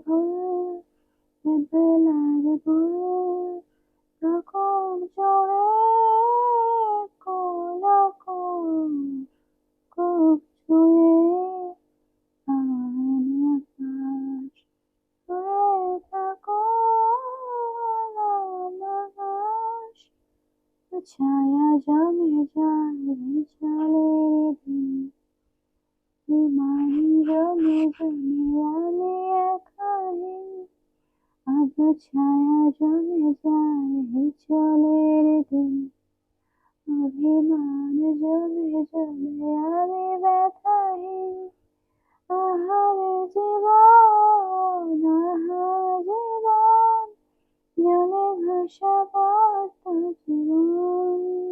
ভুল বেলার ভুল রকম চড়ে কোলাকুল খুব ছুঁয়ে আমি আকাশ ছুঁয়ে থাকো আকাশ ছায়া জমে যায় বিছালের দিন বিমানি জমে জমে আমি একাই আজ ছায়া জমে যায় বিছালের দিন অভিমান জমে জমে আমি ব্যথাহীন আহারে জীবন জলে ভাসা পদ্ম জীবন